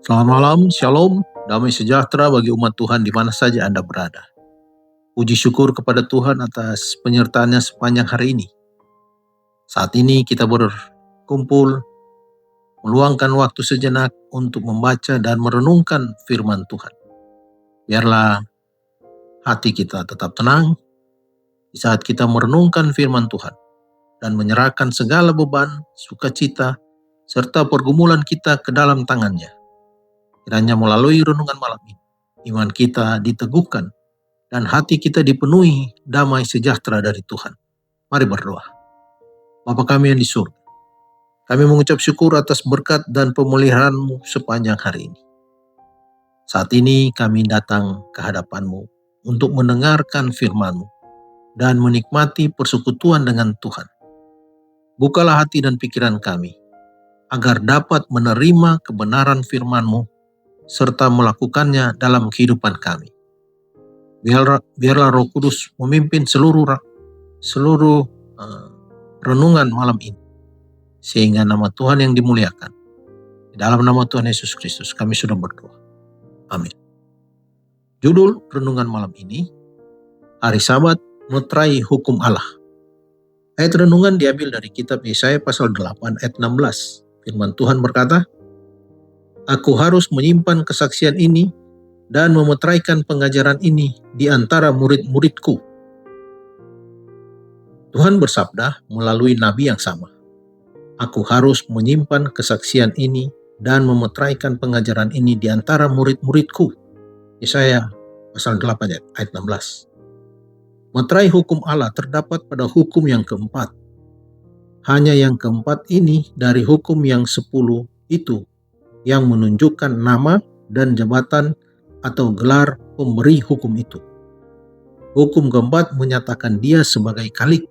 Selamat malam, shalom, damai sejahtera bagi umat Tuhan di mana saja Anda berada. Puji syukur kepada Tuhan atas penyertaannya sepanjang hari ini. Saat ini kita berkumpul, meluangkan waktu sejenak untuk membaca dan merenungkan firman Tuhan. Biarlah hati kita tetap tenang di saat kita merenungkan firman Tuhan dan menyerahkan segala beban, sukacita, serta pergumulan kita ke dalam tangannya. Kiranya melalui renungan malam ini, iman kita diteguhkan dan hati kita dipenuhi damai sejahtera dari Tuhan. Mari berdoa. Bapa kami yang di surga, kami mengucap syukur atas berkat dan pemeliharaan-Mu sepanjang hari ini. Saat ini kami datang ke hadapan-Mu untuk mendengarkan firman-Mu dan menikmati persekutuan dengan Tuhan. Bukalah hati dan pikiran kami, agar dapat menerima kebenaran firman-Mu serta melakukannya dalam kehidupan kami. Biarlah Roh Kudus memimpin seluruh renungan malam ini, sehingga nama Tuhan yang dimuliakan. Di dalam nama Tuhan Yesus Kristus kami sudah berdoa. Amin. Judul renungan malam ini, Hari Sabat Meterai Hukum Allah. Ayat renungan diambil dari kitab Yesaya pasal 8 ayat 16. Firman Tuhan berkata, Aku harus menyimpan kesaksian ini dan memeteraikan pengajaran ini di antara murid-muridku. Tuhan bersabda melalui nabi yang sama. Aku harus menyimpan kesaksian ini dan memeteraikan pengajaran ini di antara murid-muridku. Yesaya pasal 8 ayat 16. Meterai hukum Allah terdapat pada hukum yang keempat. Hanya yang keempat ini dari hukum yang 10 itu yang menunjukkan nama dan jabatan atau gelar pemberi hukum itu. Hukum keempat menyatakan dia sebagai Khalik,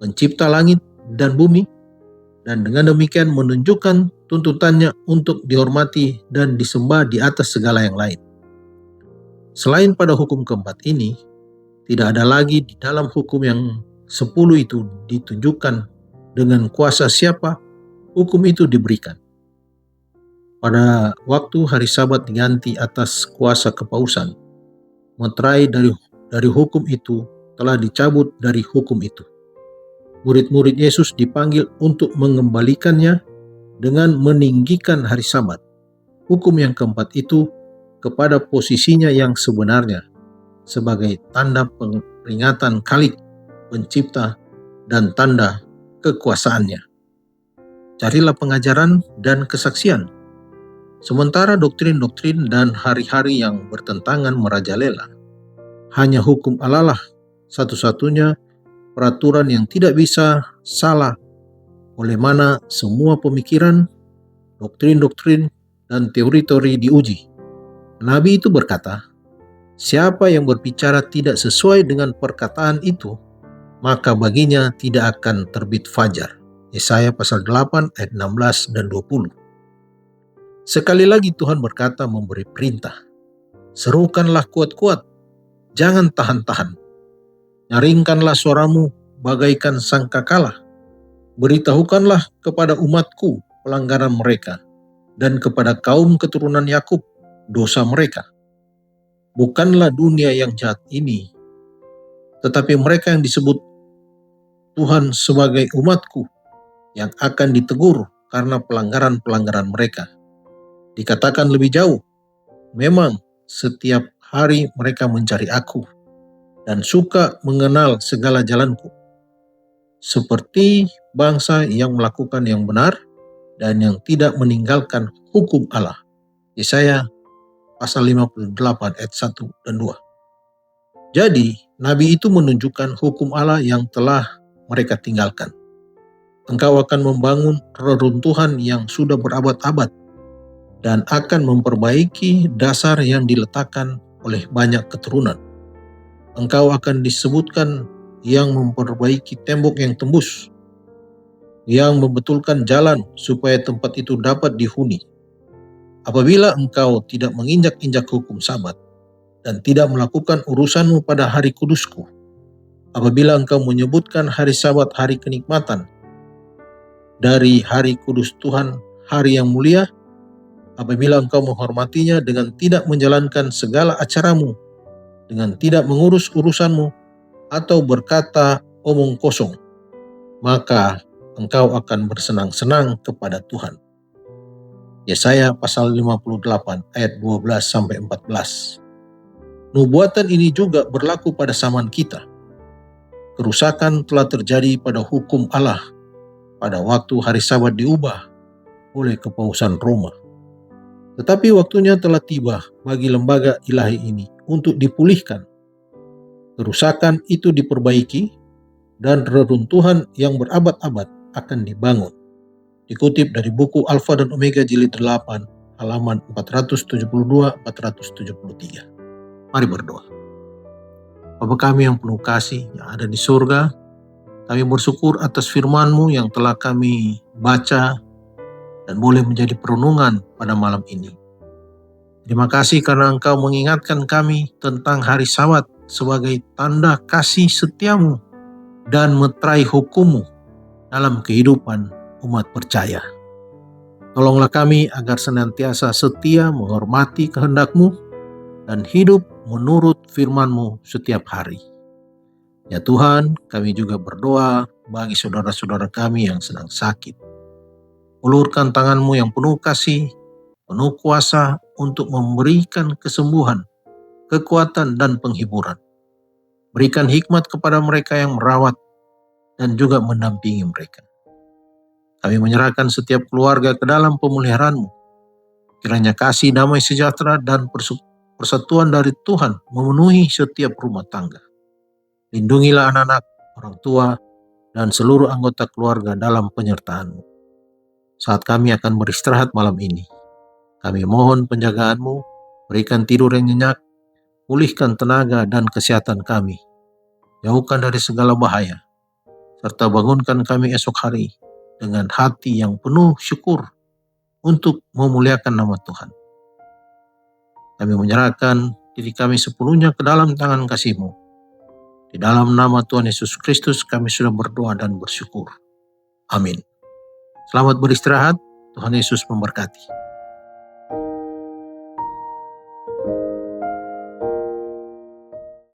pencipta langit dan bumi, dan dengan demikian menunjukkan tuntutannya untuk dihormati dan disembah di atas segala yang lain. Selain pada hukum keempat ini, tidak ada lagi di dalam hukum yang 10 itu ditunjukkan dengan kuasa siapa hukum itu diberikan. Pada waktu hari Sabat diganti atas kuasa kepausan, meterai dari hukum itu telah dicabut dari hukum itu. Murid-murid Yesus dipanggil untuk mengembalikannya dengan meninggikan hari Sabat, hukum yang keempat itu, kepada posisinya yang sebenarnya sebagai tanda peringatan Khalik, pencipta, dan tanda kekuasaannya. Carilah pengajaran dan kesaksian. Sementara doktrin-doktrin dan hari-hari yang bertentangan merajalela, hanya hukum Allah lah satu-satunya peraturan yang tidak bisa salah, oleh mana semua pemikiran, doktrin-doktrin, dan teori-teori diuji. Nabi itu berkata, siapa yang berbicara tidak sesuai dengan perkataan itu, maka baginya tidak akan terbit fajar. Yesaya pasal 8 ayat 16 dan 20. Sekali lagi Tuhan berkata memberi perintah, serukanlah kuat-kuat, jangan tahan-tahan. Nyaringkanlah suaramu bagaikan sangkakala. Beritahukanlah kepada umatku pelanggaran mereka, dan kepada kaum keturunan Yakub dosa mereka. Bukanlah dunia yang jahat ini, tetapi mereka yang disebut Tuhan sebagai umatku, yang akan ditegur karena pelanggaran-pelanggaran mereka. Dikatakan lebih jauh, memang setiap hari mereka mencari aku dan suka mengenal segala jalanku, seperti bangsa yang melakukan yang benar dan yang tidak meninggalkan hukum Allah. Yesaya pasal 58 ayat 1 dan 2. Jadi, Nabi itu menunjukkan hukum Allah yang telah mereka tinggalkan. Engkau akan membangun reruntuhan yang sudah berabad-abad dan akan memperbaiki dasar yang diletakkan oleh banyak keturunan. Engkau akan disebutkan yang memperbaiki tembok yang tembus, yang membetulkan jalan supaya tempat itu dapat dihuni. Apabila engkau tidak menginjak-injak hukum Sabat dan tidak melakukan urusanmu pada hari kudusku, apabila engkau menyebutkan hari Sabat hari kenikmatan dari hari kudus Tuhan, hari yang mulia, apabila engkau menghormatinya dengan tidak menjalankan segala acaramu, dengan tidak mengurus urusanmu, atau berkata omong kosong, maka engkau akan bersenang-senang kepada Tuhan. Yesaya pasal 58 ayat 12-14. Nubuatan ini juga berlaku pada zaman kita. Kerusakan telah terjadi pada hukum Allah pada waktu hari Sabat diubah oleh kepausan Roma. Tetapi waktunya telah tiba bagi lembaga ilahi ini untuk dipulihkan. Kerusakan itu diperbaiki dan reruntuhan yang berabad-abad akan dibangun. Dikutip dari buku Alfa dan Omega jilid 8 halaman 472-473. Mari berdoa. Bapa kami yang penuh kasih yang ada di surga, kami bersyukur atas firman-Mu yang telah kami baca dan boleh menjadi perenungan pada malam ini. Terima kasih karena Engkau mengingatkan kami tentang hari Sabat sebagai tanda kasih setia-Mu dan meterai hukum-Mu dalam kehidupan umat percaya. Tolonglah kami agar senantiasa setia menghormati kehendak-Mu dan hidup menurut firman-Mu setiap hari. Ya Tuhan, kami juga berdoa bagi saudara-saudara kami yang sedang sakit. Ulurkan tangan-Mu yang penuh kasih, penuh kuasa untuk memberikan kesembuhan, kekuatan, dan penghiburan. Berikan hikmat kepada mereka yang merawat dan juga mendampingi mereka. Kami menyerahkan setiap keluarga ke dalam pemeliharaan-Mu. Kiranya kasih, damai sejahtera, dan persatuan dari Tuhan memenuhi setiap rumah tangga. Lindungilah anak-anak, orang tua, dan seluruh anggota keluarga dalam penyertaan-Mu. Saat kami akan beristirahat malam ini, kami mohon penjagaan-Mu, berikan tidur yang nyenyak, pulihkan tenaga dan kesehatan kami, jauhkan dari segala bahaya, serta bangunkan kami esok hari dengan hati yang penuh syukur untuk memuliakan nama Tuhan. Kami menyerahkan diri kami sepenuhnya ke dalam tangan kasih-Mu. Di dalam nama Tuhan Yesus Kristus kami sudah berdoa dan bersyukur. Amin. Selamat beristirahat. Tuhan Yesus memberkati.